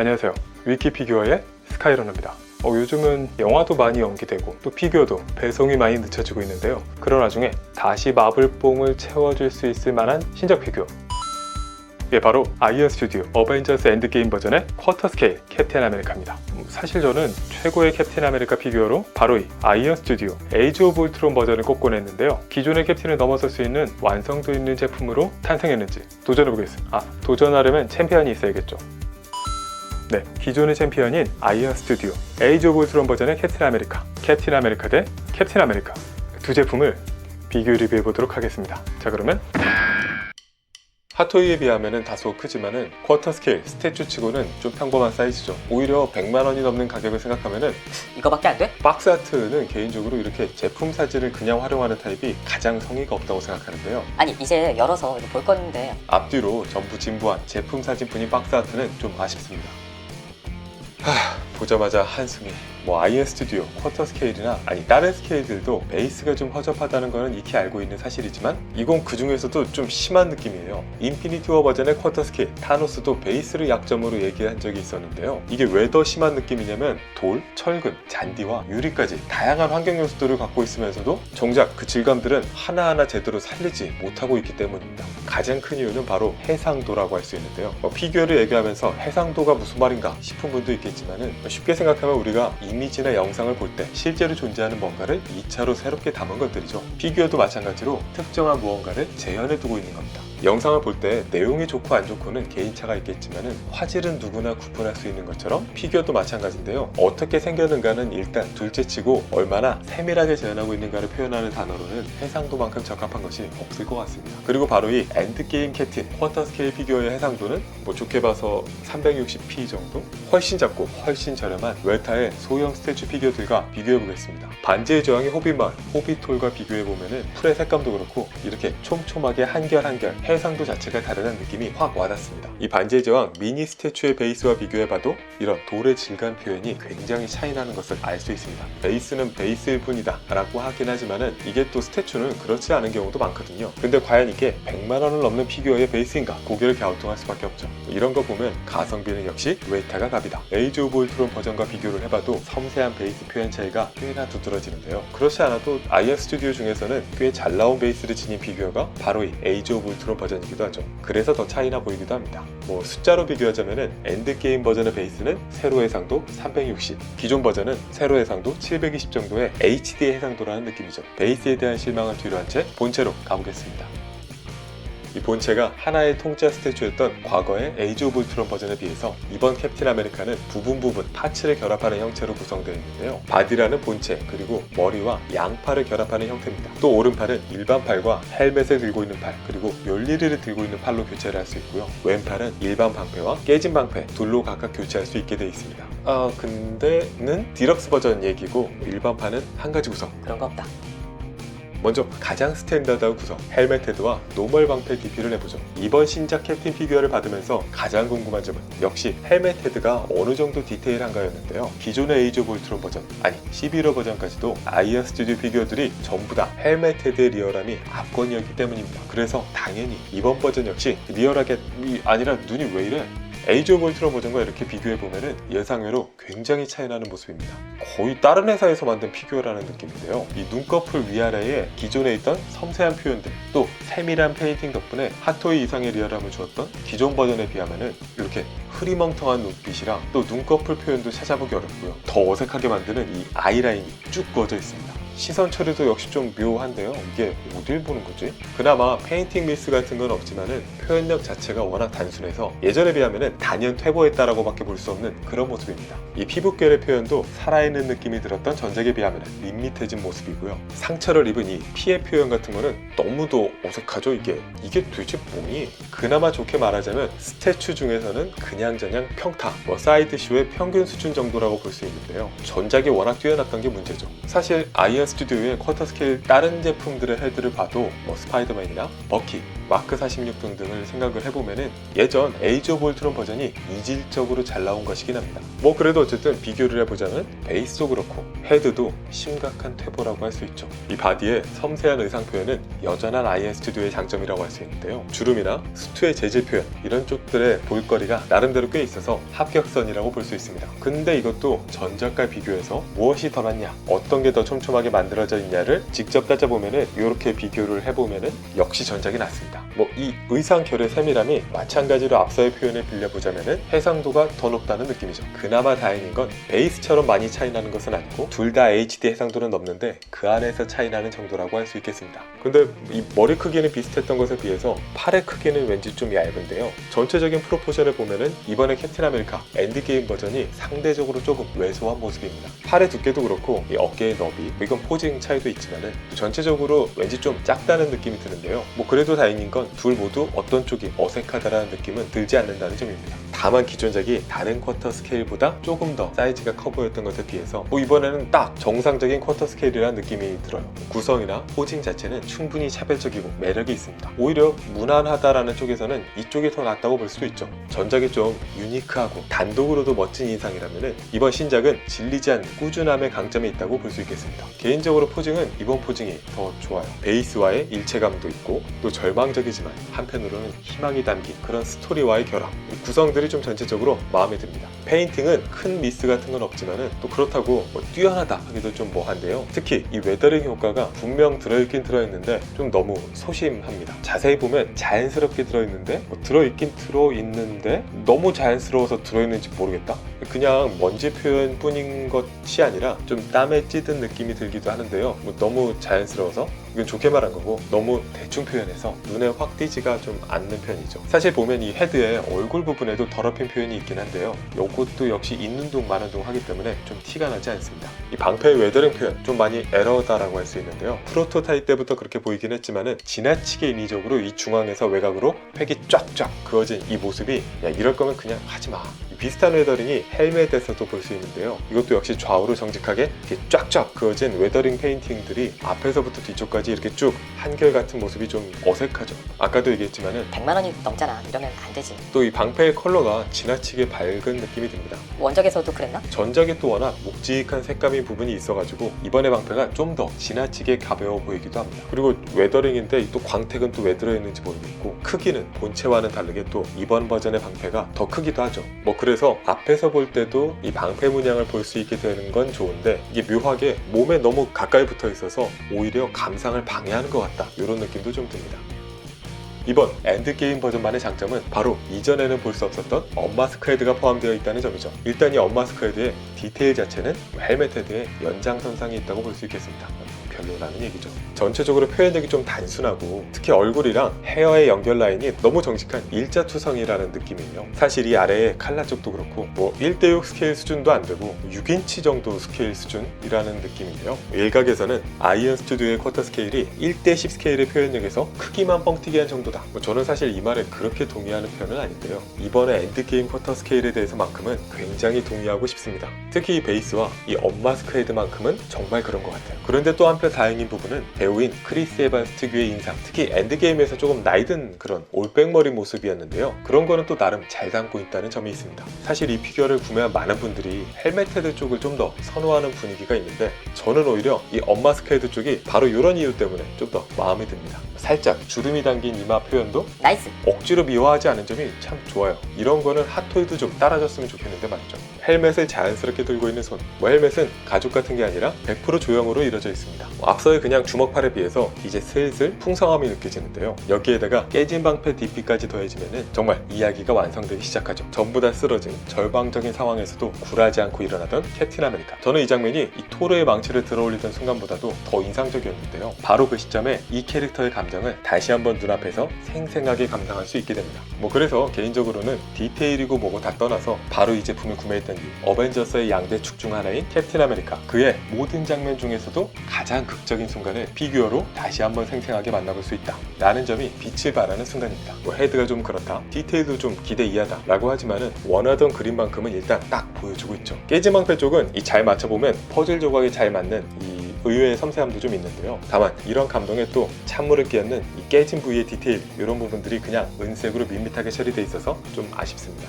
안녕하세요. 위키피규어의 스카이러너입니다. 요즘은 영화도 많이 연기되고 또 피규어도 배송이 많이 늦춰지고 있는데요. 그런 와중에 다시 마블뽕을 채워줄 수 있을 만한 신작 피규어, 바로 아이언 스튜디오 어벤져스 엔드게임 버전의 쿼터 스케일 캡틴 아메리카입니다. 사실 저는 최고의 캡틴 아메리카 피규어로 바로 이 아이언 스튜디오 에이지 오브 울트론 버전을 꼽곤 했는데요. 기존의 캡틴을 넘어설 수 있는 완성도 있는 제품으로 탄생했는지 도전해보겠습니다. 도전하려면 챔피언이 있어야겠죠. 네, 기존의 챔피언인 아이언 스튜디오 에이지 오브 울트론 버전의 캡틴 아메리카 대 캡틴 아메리카 두 제품을 비교 리뷰해보도록 하겠습니다. 자, 그러면 핫토이에 비하면 다소 크지만은 쿼터 스케일 스태츄 치고는 좀 평범한 사이즈죠. 오히려 100만 원이 넘는 가격을 생각하면은 이거밖에 안 돼? 박스 아트는 개인적으로 이렇게 제품 사진을 그냥 활용하는 타입이 가장 성의가 없다고 생각하는데요. 아니 이제 열어서 이거 볼 건데 앞뒤로 전부 진부한 제품 사진뿐인 박스 아트는 좀 아쉽습니다. 보자마자 한숨이. 아이언 스튜디오 쿼터 스케일이나 다른 스케일들도 베이스가 좀 허접하다는 거는 익히 알고 있는 사실이지만 이건 그 중에서도 좀 심한 느낌이에요. 인피니티 워 버전의 쿼터 스케일 타노스도 베이스를 약점으로 얘기한 적이 있었는데요. 이게 왜 더 심한 느낌이냐면 돌, 철근, 잔디와 유리까지 다양한 환경 요소들을 갖고 있으면서도 정작 그 질감들은 하나하나 제대로 살리지 못하고 있기 때문입니다. 가장 큰 이유는 바로 해상도라고 할 수 있는데요. 피규어를 얘기하면서 해상도가 무슨 말인가 싶은 분도 있겠지만은 쉽게 생각하면 우리가 이미지나 영상을 볼 때 실제로 존재하는 뭔가를 2차로 새롭게 담은 것들이죠. 피규어도 마찬가지로 특정한 무언가를 재현해 두고 있는 겁니다. 영상을 볼 때 내용이 좋고 안 좋고는 개인차가 있겠지만은 화질은 누구나 구분할 수 있는 것처럼 피규어도 마찬가지인데요. 어떻게 생겼는가는 일단 둘째치고 얼마나 세밀하게 재현하고 있는가를 표현하는 단어로는 해상도만큼 적합한 것이 없을 것 같습니다. 그리고 바로 이 엔드게임 캡틴 쿼터 스케일 피규어의 해상도는 좋게 봐서 360p 정도? 훨씬 작고 훨씬 저렴한 웰타의 소형 스태츄 피규어들과 비교해보겠습니다. 반지의 제왕의 호빗마을, 호빗톨과 비교해보면은 풀의 색감도 그렇고 이렇게 촘촘하게 한결 해상도 자체가 다르다는 느낌이 확 와닿습니다. 이 반지의 제왕 미니 스태츄의 베이스와 비교해봐도 이런 돌의 질감 표현이 굉장히 차이나는 것을 알 수 있습니다. 베이스는 베이스일 뿐이다 라고 하긴 하지만은 이게 또 스태츄는 그렇지 않은 경우도 많거든요. 근데 과연 이게 100만 원을 넘는 피규어의 베이스인가? 고개를 갸우뚱할 수밖에 없죠. 이런 거 보면 가성비는 역시 웰타가 갑이다. 에이지 오브 울트론 버전과 비교를 해봐도 섬세한 베이스 표현 차이가 꽤나 두드러지는데요. 그렇지 않아도 아이언 스튜디오 중에서는 꽤 잘 나온 베이스를 지닌 피규어가 바로 이 에이지 오브 울트론 버전이기도 하죠. 그래서 더 차이나 보이기도 합니다. 숫자로 비교하자면은 엔드게임 버전의 베이스는 세로 해상도 360, 기존 버전은 세로 해상도 720 정도의 HD 해상도라는 느낌이죠. 베이스에 대한 실망을 뒤로한 채 본체로 가보겠습니다. 이 본체가 하나의 통짜 스태츄였던 과거의 에이지 오브 울트론 버전에 비해서 이번 캡틴 아메리카는 부분 파츠를 결합하는 형태로 구성되어 있는데요. 바디라는 본체, 그리고 머리와 양팔을 결합하는 형태입니다. 또 오른팔은 일반 팔과 헬멧을 들고 있는 팔, 그리고 멸리를 들고 있는 팔로 교체를 할 수 있고요. 왼팔은 일반 방패와 깨진 방패 둘로 각각 교체할 수 있게 되어 있습니다. 근데는 디럭스 버전 얘기고 일반 팔은 한 가지 구성. 그런 거 없다. 먼저 가장 스탠다드한 구성 헬멧 헤드와 노멀 방패 DP를 해보죠. 이번 신작 캡틴 피규어를 받으면서 가장 궁금한 점은 역시 헬멧 헤드가 어느 정도 디테일한가였는데요. 기존의 에이지 오브 울트론 버전, 11호 버전까지도 아이언 스튜디오 피규어들이 전부 다 헬멧 헤드의 리얼함이 압권이었기 때문입니다. 그래서 당연히 이번 버전 역시 리얼하게 아니라 눈이 왜 이래? 에이지 오브 울트론 버전과 이렇게 비교해보면 예상외로 굉장히 차이나는 모습입니다. 거의 다른 회사에서 만든 피규어라는 느낌인데요. 이 눈꺼풀 위아래에 기존에 있던 섬세한 표현들, 또 세밀한 페인팅 덕분에 핫토이 이상의 리얼함을 주었던 기존 버전에 비하면 이렇게 흐리멍텅한 눈빛이랑 또 눈꺼풀 표현도 찾아보기 어렵고요. 더 어색하게 만드는 이 아이라인이 쭉 그어져 있습니다. 시선 처리도 역시 좀 묘한데요. 이게 어딜 보는 거지? 그나마 페인팅 미스 같은 건 없지만은 표현력 자체가 워낙 단순해서 예전에 비하면 단연 퇴보했다라고 밖에 볼 수 없는 그런 모습입니다. 이 피부결의 표현도 살아있는 느낌이 들었던 전작에 비하면 밋밋해진 모습이고요. 상처를 입은 이 피해 표현 같은 거는 너무도 어색하죠. 이게 도대체 뭐니? 그나마 좋게 말하자면 스태츄 중에서는 그냥저냥 평타, 사이드쇼의 평균 수준 정도라고 볼 수 있는데요. 전작이 워낙 뛰어났던 게 문제죠. 사실 아이언 스튜디오의 쿼터 스케일 다른 제품들의 헤드를 봐도 뭐 스파이더맨이나 버키, 마크 46 등등을 생각을 해보면은 예전 에이지 오브 울트론 버전이 이질적으로 잘 나온 것이긴 합니다. 뭐 그래도 어쨌든 비교를 해보자면 베이스도 그렇고 헤드도 심각한 퇴보라고 할 수 있죠. 이 바디의 섬세한 의상 표현은 여전한 IN 스튜디오의 장점이라고 할 수 있는데요. 주름이나 수트의 재질 표현 이런 쪽들의 볼거리가 나름대로 꽤 있어서 합격선이라고 볼 수 있습니다. 근데 이것도 전작과 비교해서 무엇이 더 낫냐, 어떤 게 더 촘촘하게 만들어져 있냐를 직접 따져보면은 이렇게 비교를 해보면은 역시 전작이 낫습니다. 뭐 이 의상 결의 세밀함이 마찬가지로 앞서의 표현을 빌려보자면은 해상도가 더 높다는 느낌이죠. 그나마 다행인 건 베이스처럼 많이 차이 나는 것은 아니고 둘 다 HD 해상도는 넘는데 그 안에서 차이 나는 정도라고 할 수 있겠습니다. 근데 이 머리 크기는 비슷했던 것에 비해서 팔의 크기는 왠지 좀 얇은데요. 전체적인 프로포션을 보면은 이번에 캡틴 아메리카 엔드게임 버전이 상대적으로 조금 왜소한 모습입니다. 팔의 두께도 그렇고 이 어깨의 너비, 이건 포징 차이도 있지만은 전체적으로 왠지 좀 작다는 느낌이 드는데요. 뭐 그래도 다행인 건 둘 모두 어떤 쪽이 어색하다라는 느낌은 들지 않는다는 점입니다. 다만 기존작이 다른 쿼터 스케일보다 조금 더 사이즈가 커 보였던 것에 비해서 뭐 이번에는 딱 정상적인 쿼터 스케일이라는 느낌이 들어요. 구성이나 포징 자체는 충분히 차별적이고 매력이 있습니다. 오히려 무난하다라는 쪽에서는 이쪽이 더 낫다고 볼 수도 있죠. 전작이 좀 유니크하고 단독으로도 멋진 인상이라면 이번 신작은 질리지 않는 꾸준함의 강점이 있다고 볼 수 있겠습니다. 개인적으로 포징은 이번 포징이 더 좋아요. 베이스와의 일체감도 있고 또 절망적이지만 한편으로는 희망이 담긴 그런 스토리와의 결합, 구성들이 좀 전체적으로 마음에 듭니다. 페인팅은 큰 미스 같은 건 없지만은 또 그렇다고 뭐 뛰어나다 하기도 좀 뭐한데요. 특히 이 웨더링 효과가 분명 들어있긴 들어있는데 좀 너무 소심합니다. 자세히 보면 자연스럽게 들어있는데 들어있는데 너무 자연스러워서 들어있는지 모르겠다. 그냥 먼지 표현 뿐인 것이 아니라 좀 땀에 찌든 느낌이 들기도 하는데요. 뭐 너무 자연스러워서 이건 좋게 말한 거고 너무 대충 표현해서 눈에 확 띄지가 좀 않는 편이죠. 사실 보면 이 헤드의 얼굴 부분에도 더럽힌 표현이 있긴 한데요. 이것도 역시 있는 둥 마는 둥 하기 때문에 좀 티가 나지 않습니다. 이 방패의 웨더링 표현 좀 많이 에러다라고 할 수 있는데요. 프로토타입 때부터 그렇게 보이긴 했지만은 지나치게 인위적으로 이 중앙에서 외곽으로 팩이 쫙쫙 그어진 이 모습이 야 이럴 거면 그냥 하지마. 비슷한 웨더링이 헬멧에서도 볼 수 있는데요. 이것도 역시 좌우로 정직하게 이렇게 쫙쫙 그어진 웨더링 페인팅들이 앞에서부터 뒤쪽까지 이렇게 쭉 한결같은 모습이 좀 어색하죠. 아까도 얘기했지만은 100만 원이 넘잖아. 이러면 안 되지. 또 이 방패의 컬러가 지나치게 밝은 느낌이 듭니다. 원작에서도 그랬나? 전작에 또 워낙 묵직한 색감인 부분이 있어가지고 이번에 방패가 좀 더 지나치게 가벼워 보이기도 합니다. 그리고 웨더링인데 또 광택은 또 왜 들어있는지 모르겠고 크기는 본체와는 다르게 또 이번 버전의 방패가 더 크기도 하죠. 뭐 그래서 앞에서 볼 때도 이 방패 문양을 볼 수 있게 되는 건 좋은데 이게 묘하게 몸에 너무 가까이 붙어 있어서 오히려 감상을 방해하는 것 같다 이런 느낌도 좀 듭니다. 이번 엔드게임 버전만의 장점은 바로 이전에는 볼 수 없었던 언마스크 헤드가 포함되어 있다는 점이죠. 일단 이 언마스크 헤드의 디테일 자체는 헬멧 헤드의 연장선상에 있다고 볼 수 있겠습니다. 별로라는 얘기죠. 전체적으로 표현력이 좀 단순하고 특히 얼굴이랑 헤어의 연결 라인이 너무 정직한 일자투성이라는 느낌이에요. 사실 이 아래의 칼라 쪽도 그렇고 뭐 1대6 스케일 수준도 안 되고 6인치 정도 스케일 수준이라는 느낌인데요. 일각에서는 아이언 스튜디오의 쿼터 스케일이 1대10 스케일의 표현력에서 크기만 뻥튀기 한 정도다. 뭐 저는 사실 이 말에 그렇게 동의하는 편은 아닌데요. 이번에 엔드게임 쿼터 스케일에 대해서만큼은 굉장히 동의하고 싶습니다. 특히 이 베이스와 이 언마스크 헤드만큼은 정말 그런 것 같아요. 그런데 또 한편 다행인 부분은 배우인 크리스 에반스 특유의 인상, 특히 엔드게임에서 조금 나이든 그런 올백머리 모습이었는데요. 그런 거는 또 나름 잘 담고 있다는 점이 있습니다. 사실 이 피규어를 구매한 많은 분들이 헬멧 헤드 쪽을 좀 더 선호하는 분위기가 있는데 저는 오히려 이 언마스크 헤드 쪽이 바로 이런 이유 때문에 좀 더 마음에 듭니다. 살짝 주름이 담긴 이마 표현도 나이스. 억지로 미화하지 않은 점이 참 좋아요. 이런 거는 핫토이도 좀 따라줬으면 좋겠는데 말이죠. 헬멧을 자연스럽게 들고 있는 손, 뭐 헬멧은 가죽 같은 게 아니라 100% 조형으로 이루어져 있습니다. 앞서의 그냥 주먹팔에 비해서 이제 슬슬 풍성함이 느껴지는데요. 여기에다가 깨진 방패 DP까지 더해지면은 정말 이야기가 완성되기 시작하죠. 전부 다 쓰러진 절망적인 상황에서도 굴하지 않고 일어나던 캡틴 아메리카. 저는 이 장면이 이 토르의 망치를 들어올리던 순간보다도 더 인상적이었는데요. 바로 그 시점에 이 캐릭터의 감정을 다시 한번 눈앞에서 생생하게 감상할 수 있게 됩니다. 뭐 그래서 개인적으로는 디테일이고 뭐고 다 떠나서 바로 이 제품을 구매했던 이유, 어벤져스의 양대 축 중 하나인 캡틴 아메리카, 그의 모든 장면 중에서도 가장 극적인 순간을 피규어로 다시 한번 생생하게 만나볼 수 있다 라는 점이 빛을 발하는 순간입니다. 뭐 헤드가 좀 그렇다, 디테일도 좀 기대 이하다 라고 하지만은 원하던 그림만큼은 일단 딱 보여주고 있죠. 깨진 방패 쪽은 이 잘 맞춰보면 퍼즐 조각에 잘 맞는 이 의외의 섬세함도 좀 있는데요. 다만 이런 감동에 또 찬물을 끼얹는 이 깨진 부위의 디테일, 이런 부분들이 그냥 은색으로 밋밋하게 처리돼 있어서 좀 아쉽습니다.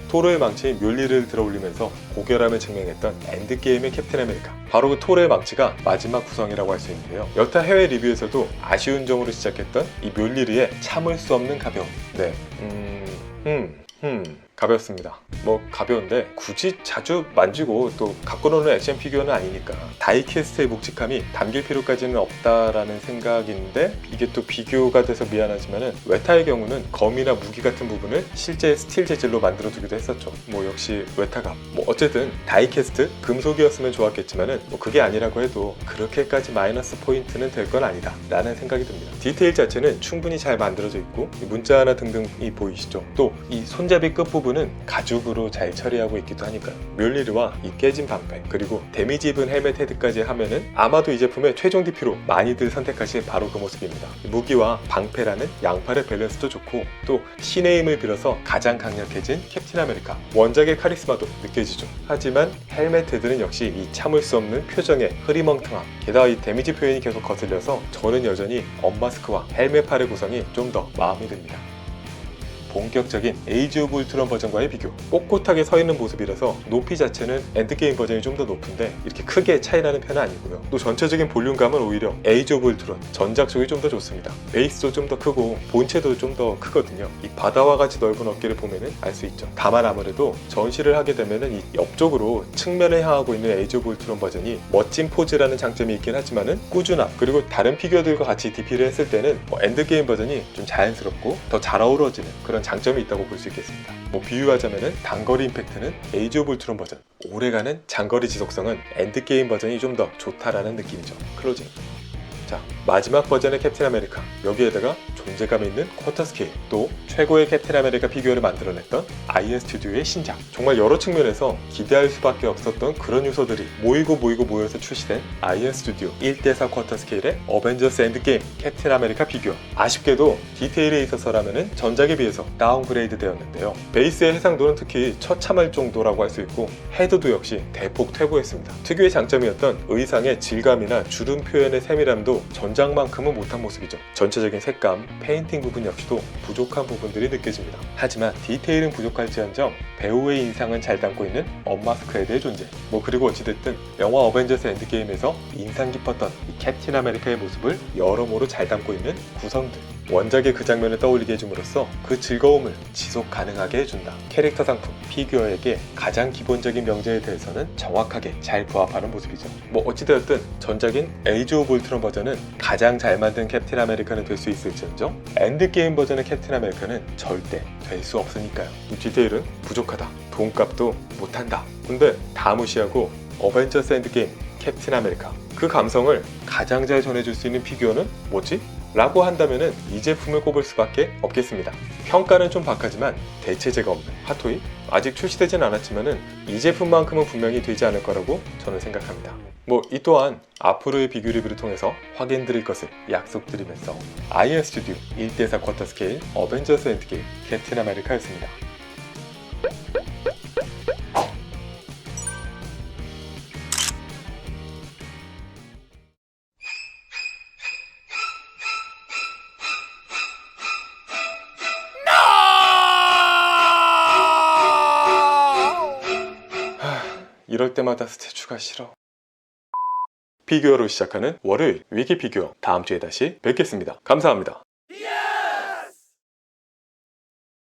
토르의 망치인 묠리를 들어올리면서 고결함을 증명했던 엔드게임의 캡틴 아메리카, 바로 그 토르의 망치가 마지막 구성이라고 할 수 있는데요. 여타 해외 리뷰에서도 아쉬운 점으로 시작했던 이 묠리르의 참을 수 없는 가벼움. 가볍습니다. 뭐 가벼운데 굳이 자주 만지고 또 갖고 노는 액션 피규어는 아니니까 다이캐스트의 묵직함이 담길 필요까지는 없다라는 생각인데, 이게 또 비교가 돼서 미안하지만은 웨타의 경우는 검이나 무기 같은 부분을 실제 스틸 재질로 만들어 두기도 했었죠. 뭐 역시 웨타가 뭐 어쨌든 다이캐스트 금속이었으면 좋았겠지만은 뭐 그게 아니라고 해도 그렇게까지 마이너스 포인트는 될 건 아니다 라는 생각이 듭니다. 디테일 자체는 충분히 잘 만들어져 있고 문자 하나 등등이 보이시죠. 또 이 손잡이 끝 부분은 가죽으로 잘 처리하고 있기도 하니까요. 묠리르와 이 깨진 방패, 그리고 데미지 입은 헬멧 헤드까지 하면은 아마도 이 제품의 최종 DP로 많이들 선택하실 바로 그 모습입니다. 무기와 방패라는 양팔의 밸런스도 좋고, 또 신의 힘을 빌어서 가장 강력해진 캡틴 아메리카, 원작의 카리스마도 느껴지죠. 하지만 헬멧 헤드는 역시 이 참을 수 없는 표정의 흐리멍텅함, 게다가 이 데미지 표현이 계속 거슬려서 저는 여전히 언마스크와 헬멧 팔의 구성이 좀 더 마음에 듭니다. 본격적인 에이지 오브 울트론 버전과의 비교, 꼿꼿하게 서 있는 모습이라서 높이 자체는 엔드게임 버전이 좀 더 높은데 이렇게 크게 차이나는 편은 아니고요. 또 전체적인 볼륨감은 오히려 에이지 오브 울트론 전작 쪽이 좀 더 좋습니다. 베이스도 좀 더 크고 본체도 좀 더 크거든요. 이 바다와 같이 넓은 어깨를 보면은 알 수 있죠. 다만 아무래도 전시를 하게 되면은 이 옆쪽으로 측면을 향하고 있는 에이지 오브 울트론 버전이 멋진 포즈라는 장점이 있긴 하지만은 꾸준함, 그리고 다른 피규어들과 같이 DP를 했을 때는 엔드게임 버전이 좀 자연스럽고 더 잘 어우러지는 그런 장점이 있다고 볼 수 있겠습니다. 뭐 비유하자면은 단거리 임팩트는 에이지 오브 울트론 버전, 오래가는 장거리 지속성은 엔드게임 버전이 좀 더 좋다라는 느낌이죠. 클로징. 자, 마지막 버전의 캡틴 아메리카, 여기에다가 존재감 있는 쿼터 스케일, 또 최고의 캡틴 아메리카 피규어를 만들어냈던 아이언 스튜디오의 신작, 정말 여러 측면에서 기대할 수밖에 없었던 그런 요소들이 모여서 출시된 아이언 스튜디오 1:4 쿼터 스케일의 어벤져스 엔드게임 캡틴 아메리카 피규어. 아쉽게도 디테일에 있어서라면은 전작에 비해서 다운그레이드 되었는데요. 베이스의 해상도는 특히 처참할 정도라고 할 수 있고, 헤드도 역시 대폭 퇴보했습니다. 특유의 장점이었던 의상의 질감이나 주름 표현의 세밀함도 전작만큼은 못한 모습이죠. 전체적인 색감, 페인팅 부분 역시도 부족한 부분들이 느껴집니다. 하지만 디테일은 부족할지언정 배우의 인상은 잘 담고 있는 언마스크 헤드의 존재, 그리고 어찌됐든 영화 어벤져스 엔드게임에서 인상 깊었던 이 캡틴 아메리카의 모습을 여러모로 잘 담고 있는 구성들, 원작의 그 장면을 떠올리게 해줌으로써 그 즐거움을 지속 가능하게 해준다. 캐릭터 상품, 피규어에게 가장 기본적인 명제에 대해서는 정확하게 잘 부합하는 모습이죠. 어찌되었든 전작인 에이지 오브 울트론 버전은 가장 잘 만든 캡틴 아메리카는 될 수 있을지언정 엔드게임 버전의 캡틴 아메리카는 절대 될 수 없으니까요. 이 디테일은 부족하다, 돈값도 못한다, 근데 다 무시하고 어벤져스 엔드게임 캡틴 아메리카, 그 감성을 가장 잘 전해줄 수 있는 피규어는 뭐지? 라고 한다면은 이 제품을 꼽을 수밖에 없겠습니다. 평가는 좀 박하지만 대체제가 없는 핫토이? 아직 출시되진 않았지만은 이 제품만큼은 분명히 되지 않을 거라고 저는 생각합니다. 이 또한 앞으로의 비교 리뷰를 통해서 확인드릴 것을 약속드리면서 아이언 스튜디오 1:4 쿼터 스케일 어벤져스 엔드게임 캡틴 아메리카였습니다. 이럴 때마다 스태츄가 싫어. 피규어로 시작하는 월요일 위키 피규어, 다음 주에 다시 뵙겠습니다. 감사합니다.